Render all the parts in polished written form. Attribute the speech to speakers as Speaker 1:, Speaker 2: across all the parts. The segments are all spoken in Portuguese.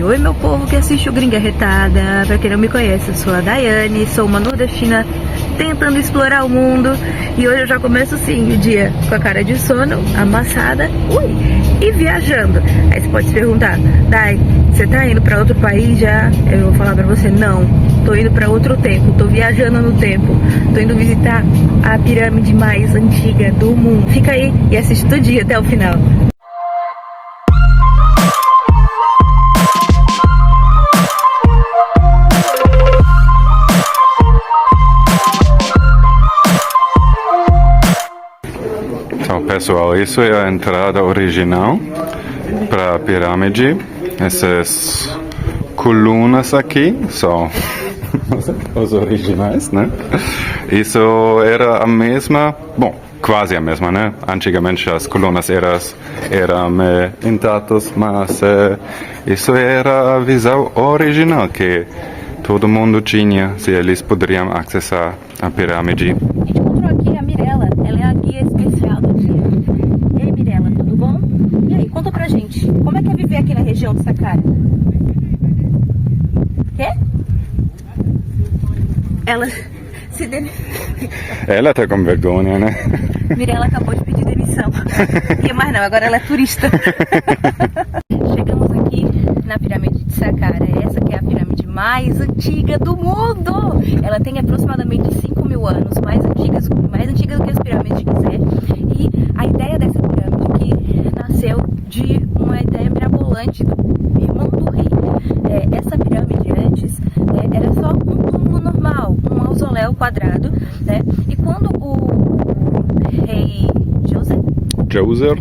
Speaker 1: Oi meu povo que assiste o Gringa Retada. Pra quem não me conhece, eu sou a Daiane, sou uma nordestina tentando explorar o mundo. E hoje eu já começo assim o dia com a cara de sono, amassada, e viajando. Aí você pode se perguntar: Dai, você tá indo pra outro país já? Eu vou falar pra você: não, tô indo pra outro tempo, tô viajando no tempo. Tô indo visitar a pirâmide mais antiga do mundo. Fica aí e assiste todo dia até o final.
Speaker 2: Então, pessoal, isso é a entrada original para a pirâmide. Essas colunas aqui são os originais, né? Isso era a mesma, bom, quase a mesma, né? Antigamente as colunas eram intactas, mas isso era a visão original que todo mundo tinha, se eles poderiam acessar a pirâmide.
Speaker 1: Aqui a Mirella, ela é a guia especial do dia. E aí, Mirella, tudo bom? E aí, conta pra gente, como é que é viver aqui na região de Saqqara? Quê? Ela se
Speaker 2: Ela tá com vergonha, né?
Speaker 1: Mirella acabou de pedir demissão. E mais não, agora ela é turista. Chegamos aqui na pirâmide de Saqqara. Essa que é a pirâmide mais antiga do mundo. Ela tem aproximadamente 5.000 anos, mais antiga do que as pirâmides de Gizé. E a ideia dessa pirâmide aqui nasceu de uma ideia mirabolante do irmão do rei. Essa pirâmide antes era só um túmulo normal, um mausoléu quadrado, né? E quando o rei Djoser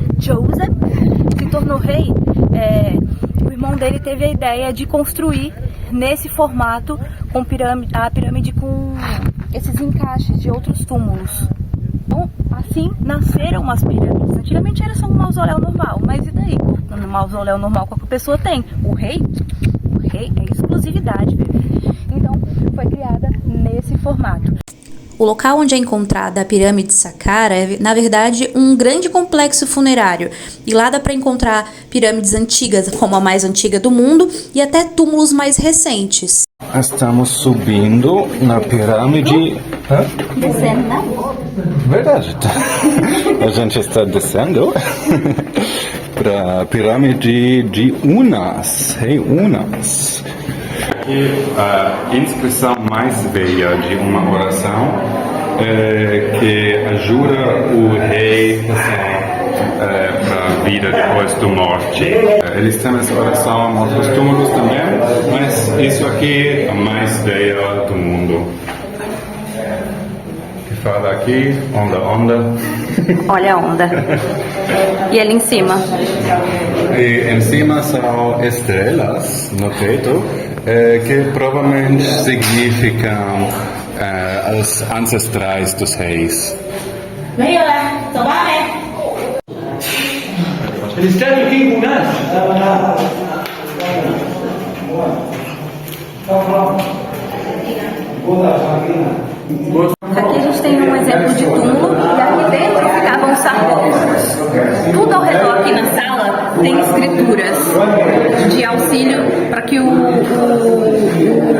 Speaker 1: se tornou rei, o irmão dele teve a ideia de construir nesse formato com a pirâmide com esses encaixes de outros túmulos. Então, assim nasceram as pirâmides. Antigamente era só um mausoléu normal, mas e daí? No mausoléu normal qualquer pessoa tem. O rei é exclusividade, bebê. Então, foi criada nesse formato.
Speaker 3: O local onde é encontrada a pirâmide de Saqqara é, na verdade, um grande complexo funerário. E lá dá para encontrar pirâmides antigas, como a mais antiga do mundo, e até túmulos mais recentes.
Speaker 2: Estamos subindo na pirâmide.
Speaker 1: Descendo, né?
Speaker 2: Verdade. A gente está descendo para a pirâmide de Unas, rei Unas. E a inscrição mais velha de uma oração que ajuda o rei para a vida depois da morte. Eles têm essa oração em outros túmulos também, mas isso aqui é a mais velha do mundo. Que fala aqui, onda.
Speaker 1: Olha a onda. E ali em cima?
Speaker 2: E em cima são estrelas no teto, que provavelmente significam os ancestrais dos reis.
Speaker 4: Ele está aqui em Unas.
Speaker 1: Aqui a gente tem um exemplo de túmulo e aqui dentro ficavam os sarcófagos. Tudo ao redor aqui na sala tem escrituras de auxílio para que o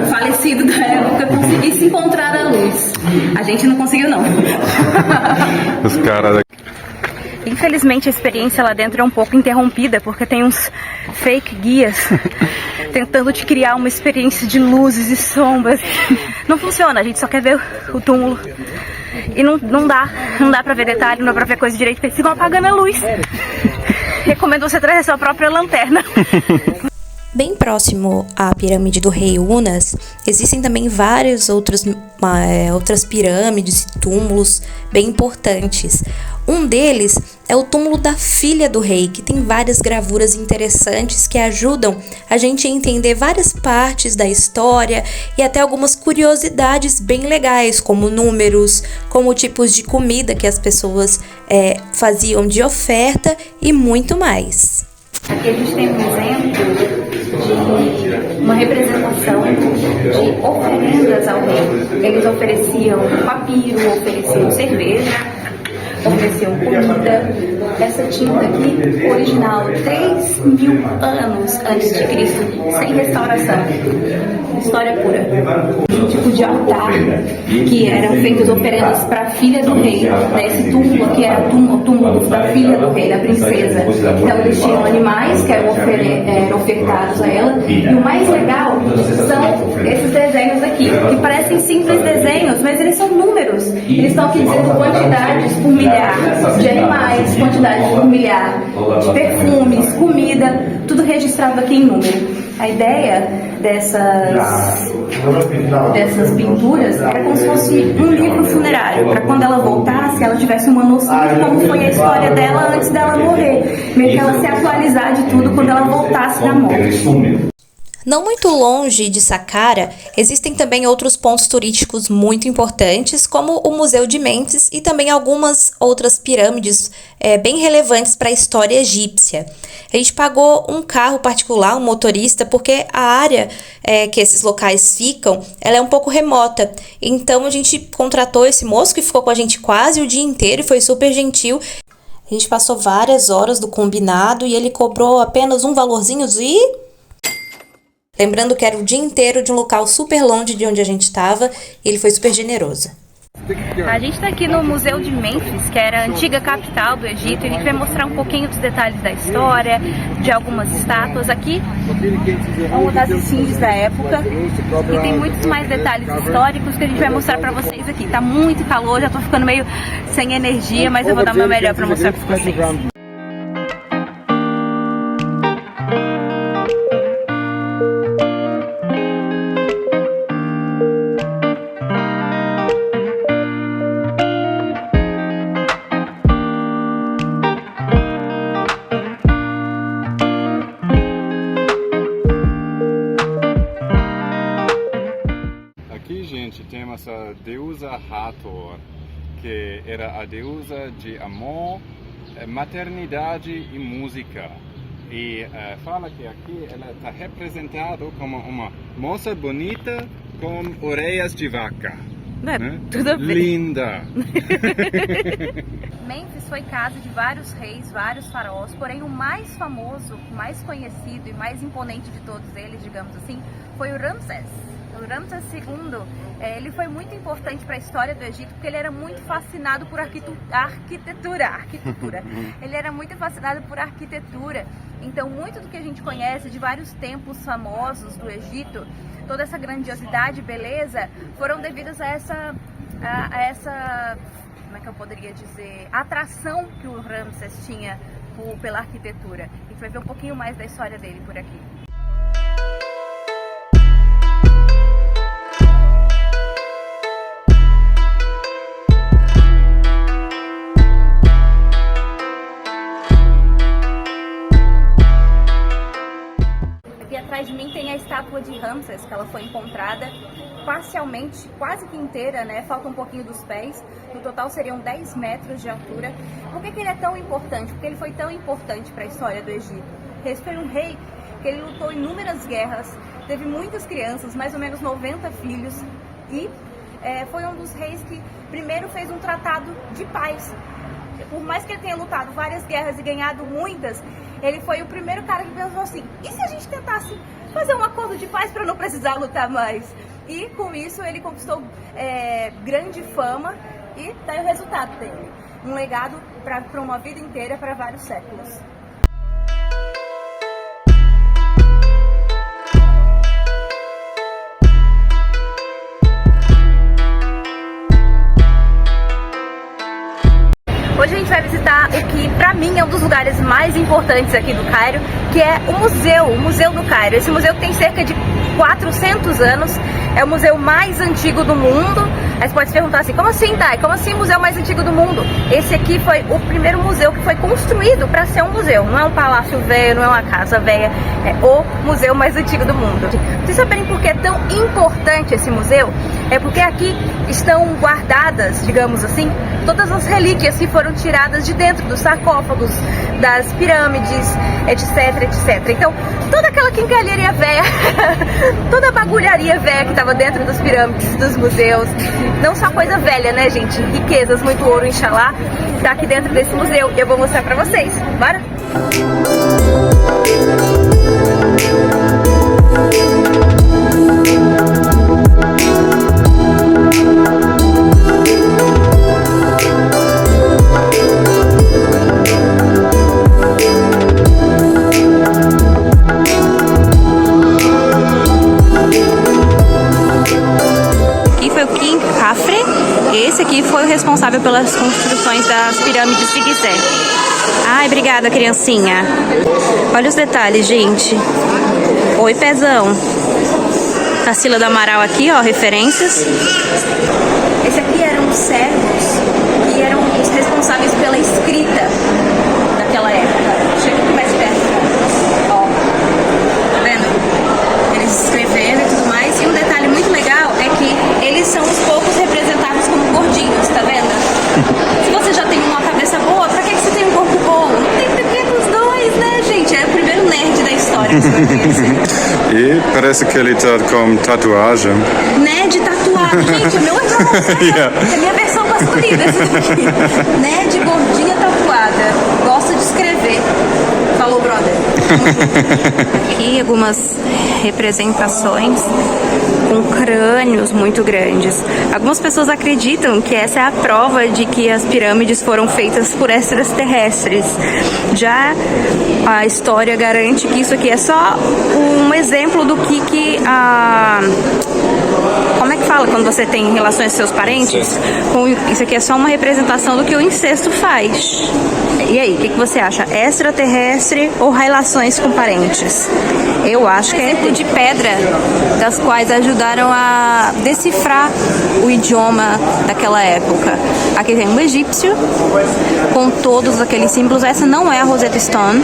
Speaker 1: falecido da época conseguisse encontrar a luz. A gente não conseguiu, não.
Speaker 2: Os caras.
Speaker 1: Infelizmente a experiência lá dentro é um pouco interrompida porque tem uns fake guias tentando te criar uma experiência de luzes e sombras. Não funciona, a gente só quer ver o túmulo. E não dá pra ver detalhe, não dá pra ver coisa direito, porque eles ficam apagando a luz. Recomendo você trazer sua própria lanterna.
Speaker 3: Bem próximo à pirâmide do rei Unas, existem também várias outras pirâmides e túmulos bem importantes. Um deles é o túmulo da filha do rei, que tem várias gravuras interessantes que ajudam a gente a entender várias partes da história e até algumas curiosidades bem legais, como números, como tipos de comida que as pessoas faziam de oferta e muito mais.
Speaker 1: Aqui a gente tem um exemplo de uma representação de oferendas ao rei. Eles ofereciam papiro, ofereciam cerveja, ofereceu comida. Essa tinta aqui, original, 3.000 anos antes de Cristo, sem restauração. História pura. Um tipo de altar que eram feitas oferendas para a filha do rei. Esse túmulo aqui era o túmulo da filha do rei, da princesa. Então eles tinham animais que eram ofertados a ela. E o mais legal são esses desenhos aqui, que parecem simples desenhos, mas eles são números. Eles estão aqui dizendo quantidades por milhar de animais, quantidades por milhar de perfumes, comida, tudo registrado aqui em número. A ideia dessas pinturas era como se fosse um livro funerário, para quando ela voltasse, ela tivesse uma noção de como foi a história dela antes dela morrer, meio que ela se atualizar de tudo quando ela voltasse da morte.
Speaker 3: Não muito longe de Saqqara, existem também outros pontos turísticos muito importantes, como o Museu de Memphis e também algumas outras pirâmides bem relevantes para a história egípcia. A gente pagou um carro particular, um motorista, porque a área que esses locais ficam, ela é um pouco remota. Então a gente contratou esse moço que ficou com a gente quase o dia inteiro e foi super gentil. A gente passou várias horas do combinado e ele cobrou apenas um valorzinho de... Lembrando que era o dia inteiro de um local super longe de onde a gente estava e ele foi super generoso.
Speaker 1: A gente está aqui no Museu de Memphis, que era a antiga capital do Egito, e a gente vai mostrar um pouquinho dos detalhes da história, de algumas estátuas. Aqui é uma das esfinges da época e tem muitos mais detalhes históricos que a gente vai mostrar para vocês aqui. Tá muito calor, já tô ficando meio sem energia, mas eu vou dar meu melhor para mostrar para vocês.
Speaker 2: Temos a deusa Hathor, que era a deusa de amor, maternidade e música. E fala que aqui ela está representada como uma moça bonita com orelhas de vaca. Né?
Speaker 1: Tudo a ver.
Speaker 2: Linda!
Speaker 1: Memphis foi casa de vários reis, vários faraós, porém o mais famoso, mais conhecido e mais imponente de todos eles, digamos assim, foi o Ramsés. O Ramsés II, ele foi muito importante para a história do Egito porque ele era muito fascinado por arquitetura. Ele era muito fascinado por arquitetura. Então, muito do que a gente conhece de vários templos famosos do Egito, toda essa grandiosidade e beleza, foram devidas a essa, como é que eu poderia dizer, atração que o Ramsés tinha pela arquitetura. A gente vai ver um pouquinho mais da história dele por aqui. Atrás de mim tem a estátua de Ramsés, que ela foi encontrada parcialmente, quase que inteira, né? Falta um pouquinho dos pés. No total seriam 10 metros de altura. Por que ele é tão importante? Porque ele foi tão importante para a história do Egito. Esse foi um rei que ele lutou inúmeras guerras, teve muitas crianças, mais ou menos 90 filhos, e foi um dos reis que primeiro fez um tratado de paz. Por mais que ele tenha lutado várias guerras e ganhado muitas, ele foi o primeiro cara que pensou assim, e se a gente tentasse fazer um acordo de paz para não precisar lutar mais? E com isso ele conquistou grande fama e tá aí o resultado dele. Um legado para uma vida inteira, para vários séculos. Hoje a gente vai visitar o que pra mim é um dos lugares mais importantes aqui do Cairo, que é o Museu do Cairo. Esse museu tem cerca de 400 anos, é o museu mais antigo do mundo. Aí você pode se perguntar assim, como assim, Thay? Como assim o museu mais antigo do mundo? Esse aqui foi o primeiro museu que foi construído para ser um museu. Não é um palácio velho, não é uma casa velha, é o museu mais antigo do mundo. Vocês saberem por que é tão importante esse museu? É porque aqui estão guardadas, digamos assim, todas as relíquias que foram tiradas de dentro dos sarcófagos, das pirâmides, etc, etc. Então, toda aquela quincalharia velha, toda a bagulharia velha que estava dentro das pirâmides, dos museus, não só coisa velha, né, gente? Riquezas, muito ouro, Inxalá, tá aqui dentro desse museu e eu vou mostrar pra vocês. Bora?
Speaker 3: Esse aqui foi o responsável pelas construções das pirâmides de Gizé. Ai, obrigada, criancinha. Olha os detalhes, gente. Oi, pezão. Tarsila do Amaral aqui, ó, referências. Esse aqui eram os servos que eram os responsáveis pela escrita daquela época. Chega aqui mais perto. Ó, tá vendo? Eles escreveram e tudo mais. E um detalhe muito legal é que eles são os poucos representados como gordinhos, tá vendo? Se você já tem uma cabeça boa, pra que você tem um corpo bom? Não tem porquê dos dois, né, gente? É o primeiro nerd da história que você vai conhecer.
Speaker 2: E parece que ele tá com tatuagem.
Speaker 3: Nerd tatuado. Gente, o meu é pra você.
Speaker 2: Yeah.
Speaker 3: É a minha versão masculina esse daqui. Nerd gordinha tatuada. Gosta de escrever. Falou, brother. Aqui algumas representações com crânios muito grandes. Algumas pessoas acreditam que essa é a prova de que as pirâmides foram feitas por extraterrestres. Já a história garante que isso aqui é só um exemplo do que a... Como é que fala quando você tem relações com seus parentes? Isso aqui é só uma representação do que o incesto faz. E aí, o que você acha? Extraterrestre ou relações com parentes? Eu acho que é exemplo de pedra, das quais ajudaram a decifrar o idioma daquela época. Aqui tem um egípcio com todos aqueles símbolos. Essa não é a Rosetta Stone,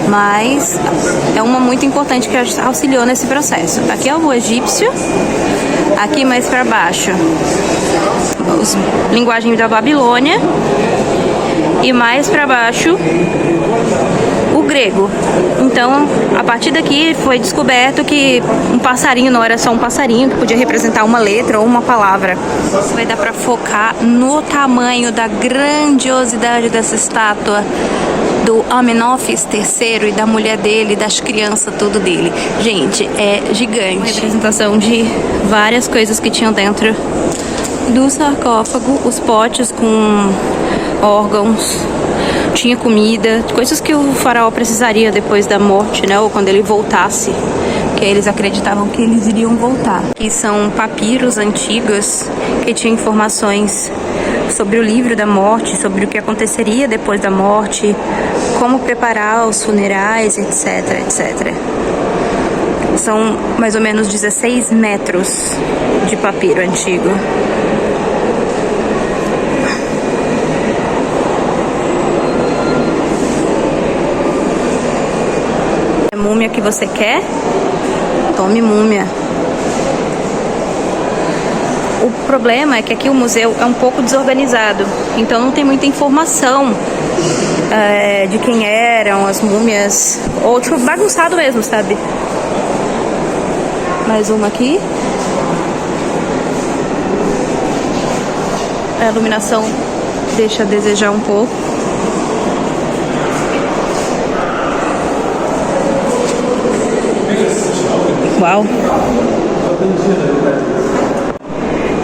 Speaker 3: mas é uma muito importante que auxiliou nesse processo. Aqui é o egípcio. Aqui mais para baixo, linguagem da Babilônia. E mais para baixo, o grego. Então, a partir daqui foi descoberto que um passarinho não era só um passarinho, que podia representar uma letra ou uma palavra. Vai dar para focar no tamanho da grandiosidade dessa estátua do Amenófis III e da mulher dele, das crianças, tudo dele. Gente, é gigante. Uma representação de várias coisas que tinham dentro do sarcófago, os potes com órgãos, tinha comida, coisas que o faraó precisaria depois da morte, né, ou quando ele voltasse, que eles acreditavam que eles iriam voltar. E são papiros antigos que tinham informações sobre o livro da morte, sobre o que aconteceria depois da morte, como preparar os funerais, etc, etc. São mais ou menos 16 metros de papiro antigo. Múmia que você quer? Tome múmia. O problema é que aqui o museu é um pouco desorganizado, então não tem muita informação de quem eram as múmias, ou tipo bagunçado mesmo, sabe? Mais uma aqui. A iluminação deixa a desejar um pouco. Uau!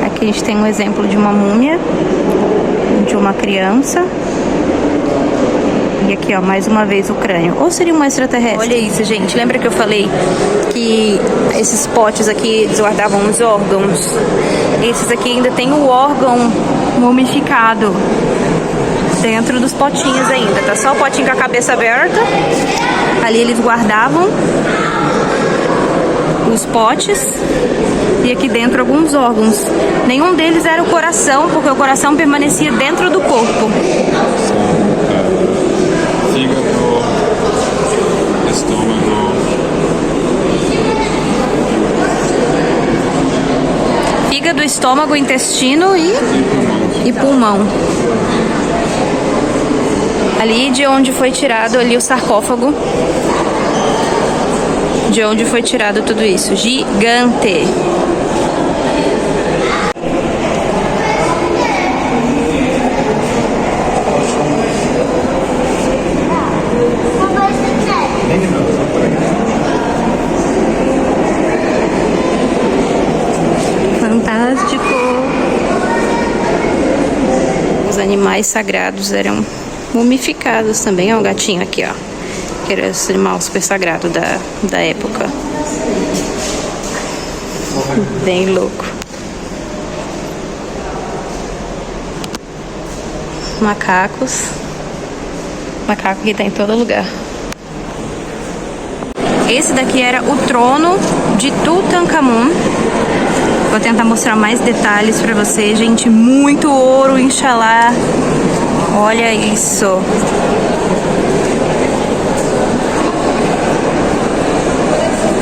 Speaker 3: Aqui a gente tem um exemplo de uma múmia, de uma criança. E aqui, ó, mais uma vez o crânio. Ou seria um extraterrestre? Olha isso, gente. Lembra que eu falei que esses potes aqui guardavam os órgãos? Esses aqui ainda tem o órgão mumificado dentro dos potinhos ainda. Tá só o potinho com a cabeça aberta. Ali eles guardavam os potes e aqui dentro alguns órgãos. Nenhum deles era o coração, porque o coração permanecia dentro do corpo.
Speaker 2: Fígado, estômago.
Speaker 3: Fígado, estômago, intestino e
Speaker 1: e pulmão. Ali de onde foi tirado ali o sarcófago, de onde foi tirado tudo isso. Gigante! Fantástico! Os animais sagrados eram mumificados também. Ó, o gatinho aqui, ó, que era esse animal super sagrado da época. Bem louco. Macacos. Macaco que tá em todo lugar. Esse daqui era o trono de Tutankhamun. Vou tentar mostrar mais detalhes pra você, gente. Muito ouro, Inxalá. Olha isso.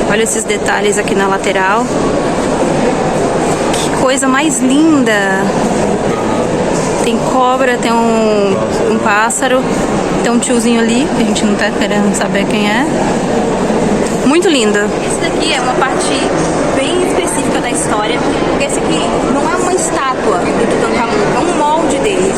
Speaker 1: Olha esses detalhes aqui na lateral. Que coisa mais linda. Tem cobra, tem um pássaro, tem um tiozinho ali, que a gente não tá querendo saber quem é. Muito lindo. Esse daqui é uma parte bem específica da história, porque esse aqui não é uma estátua do Tutankhamun, é um molde dele.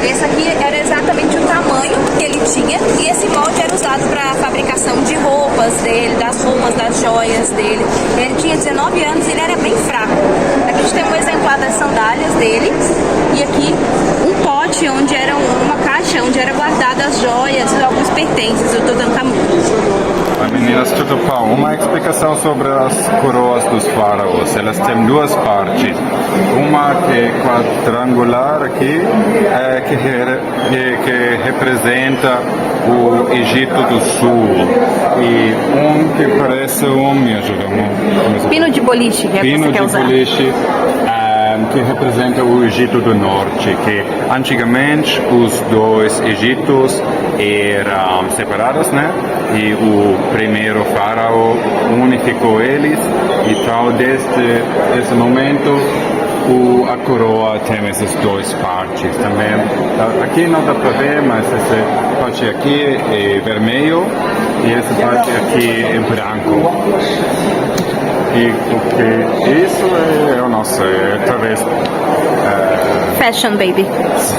Speaker 1: Esse aqui era exatamente o tamanho que ele tinha, e esse molde era usado para a fabricação de roupas dele, das roupas, das joias dele. Ele tinha 19 anos e ele era bem fraco. Aqui a gente tem um exemplar das sandálias dele, e aqui um pote onde era uma caixa onde era guardada as joias e alguns pertences do Tutankhamun.
Speaker 2: Meninas, tudo bom? Uma explicação sobre as coroas dos faraós. Elas têm duas partes. Uma que é quadrangular aqui, que representa o Egito do Sul. E que parece me ajuda.
Speaker 1: Pino de boliche, que é que você quer usar.
Speaker 2: Pino de boliche. Que representa o Egito do Norte, que antigamente os dois Egitos eram separados, né? E o primeiro faraó unificou eles, e então desde esse momento a coroa tem essas duas partes também. Aqui não dá para ver, mas essa parte aqui é vermelho e essa parte aqui é branco. E porque isso eu não sei, talvez...
Speaker 1: Fashion baby.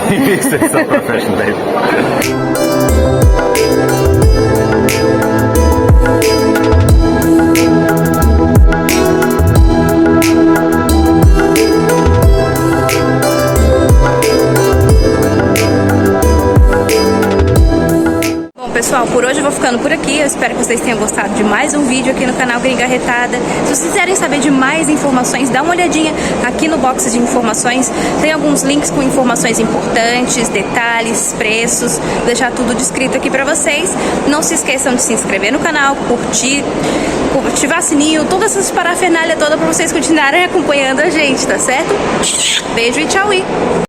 Speaker 2: Isso é só para fashion baby.
Speaker 1: Pessoal, por hoje eu vou ficando por aqui. Eu espero que vocês tenham gostado de mais um vídeo aqui no canal Gringa Retada. Se vocês quiserem saber de mais informações, dá uma olhadinha aqui no box de informações. Tem alguns links com informações importantes, detalhes, preços. Vou deixar tudo descrito aqui pra vocês. Não se esqueçam de se inscrever no canal, curtir, ativar o sininho, todas essas parafernália toda pra vocês continuarem acompanhando a gente, tá certo? Beijo e tchau!